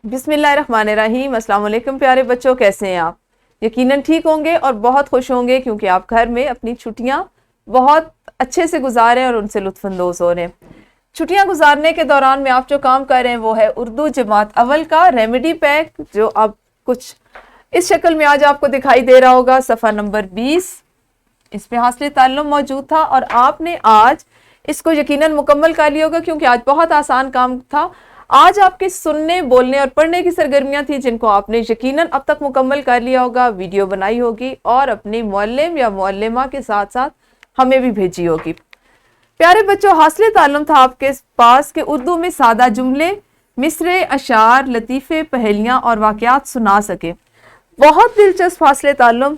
बिस्मिल्लाहिर्रहमानिर्रहीम। अस्सलाम वालेकुम प्यारे बच्चों, कैसे हैं आप? यकीनन ठीक होंगे और बहुत खुश होंगे क्योंकि आप घर में अपनी छुट्टियां बहुत अच्छे से गुजारें और उनसे लुत्फानंदोज हो रहे हैं। छुट्टियां गुजारने के दौरान में आप जो काम कर रहे हैं वो है उर्दू जमात अव्वल का रेमेडी पैक, जो अब कुछ इस शक्ल में आज आपको दिखाई दे रहा होगा। सफ़ा नंबर 20 इसमें हासिल ताल्लुम मौजूद था और आपने आज इसको यकीनन मुकम्मल कर लिया होगा क्योंकि आज बहुत आसान काम था। आज आपके सुनने, बोलने और पढ़ने की सरगर्मियां थी जिनको आपने यकीनन अब तक मुकम्मल कर लिया होगा, वीडियो बनाई होगी और अपने मुअल्लिम या मुअल्लिमा के साथ साथ हमें भी भेजी होगी। प्यारे बच्चों, हासिल ताल्लुम था आपके पास कि उर्दू में सादा जुमले, मिसरे, अशार, लतीफ़े, पहेलियां और वाक़यात सुना सके। बहुत दिलचस्प हासिल ताल्लुम।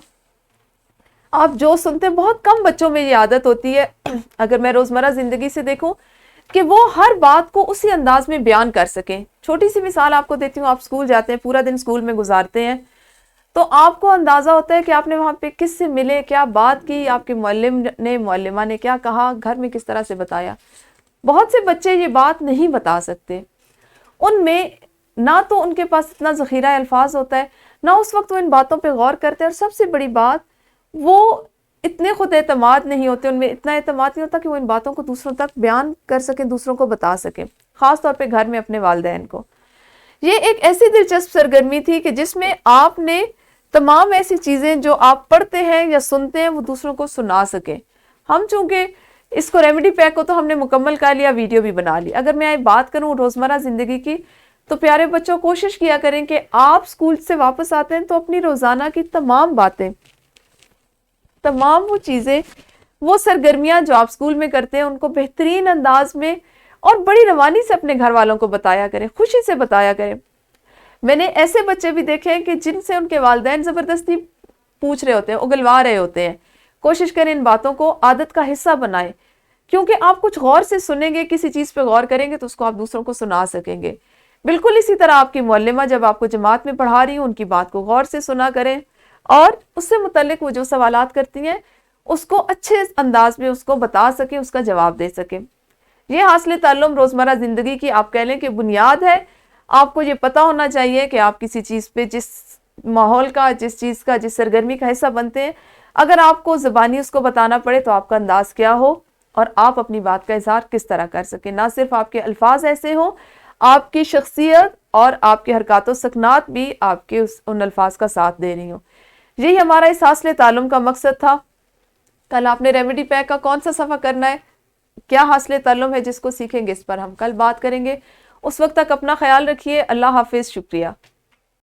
आप जो सुनते हैं, बहुत कम बच्चों में ये आदत होती है। अगर मैं रोज़मर्रा ज़िंदगी से देखूं कि वो हर बात को उसी अंदाज में बयान कर सकें। छोटी सी मिसाल आपको देती हूँ। आप स्कूल जाते हैं, पूरा दिन स्कूल में गुजारते हैं, तो आपको अंदाज़ा होता है कि आपने वहाँ पे किससे मिले, क्या बात की, आपके मुअल्लिम ने, मुअल्लिमा ने क्या कहा, घर में किस तरह से बताया। बहुत से बच्चे ये बात नहीं बता सकते। उनमें ना तो उनके पास इतना ज़ख़ीरा अल्फाज होता है, ना उस वक्त वो इन बातों पर गौर करते हैं, और सबसे बड़ी बात, वो इतने खुद एतमाद नहीं होते, उनमें इतना एतमाद नहीं होता कि वो इन बातों को दूसरों तक बयान कर सकें, दूसरों को बता सकें, ख़ास तौर पे घर में अपने वालिदैन को। ये एक ऐसी दिलचस्प सरगर्मी थी कि जिसमें आपने तमाम ऐसी चीज़ें जो आप पढ़ते हैं या सुनते हैं वो दूसरों को सुना सकें। हम चूँकि इसको रेमेडी पैक को तो हमने मुकम्मल कर लिया, वीडियो भी बना ली। अगर मैं बात करूँ रोज़मर्रा ज़िंदगी की, तो प्यारे बच्चों, कोशिश किया करें कि आप स्कूल से वापस आते हैं तो अपनी रोज़ाना की तमाम बातें, तमाम वो चीज़ें, वो सरगर्मियाँ जो आप स्कूल में करते हैं, उनको बेहतरीन अंदाज में और बड़ी रवानी से अपने घर वालों को बताया करें, खुशी से बताया करें। मैंने ऐसे बच्चे भी देखे हैं कि जिनसे उनके वालिदैन ज़बरदस्ती पूछ रहे होते हैं, उगलवा रहे होते हैं। कोशिश करें इन बातों को आदत का हिस्सा बनाएं, क्योंकि आप कुछ गौर से सुनेंगे, किसी चीज़ पे गौर करेंगे तो उसको आप दूसरों को सुना सकेंगे। बिल्कुल इसी तरह आपकी मुअल्लिमा जब आपको जमात में पढ़ा रही हो, उनकी बात को गौर से सुना करें और उससे मुतल्लिक वो जो सवालात करती हैं उसको अच्छे अंदाज में उसको बता सकें, उसका जवाब दे सकें। ये हासिल ताल्लुम रोज़मर्रा ज़िंदगी की आप कह लें कि बुनियाद है। आपको ये पता होना चाहिए कि आप किसी चीज़ पे, जिस माहौल का, जिस चीज़ का, जिस सरगर्मी का हिस्सा बनते हैं, अगर आपको ज़बानी उसको बताना पड़े तो आपका अंदाज़ क्या हो और आप अपनी बात का इज़हार किस तरह कर सकें। ना सिर्फ आपके अल्फाज ऐसे हों, आपकी शख्सियत और आपकी हरकत व सकनात भी आपके उन अल्फाज का साथ दे रही हों। यही हमारा इस हासिल ताल्लुम का मकसद था। कल आपने रेमेडी पैक का कौन सा सफ़ा करना है, क्या हासिल ताल्लुम है जिसको सीखेंगे, इस पर हम कल बात करेंगे। उस वक्त तक अपना ख्याल रखिए। अल्लाह हाफिज़। शुक्रिया।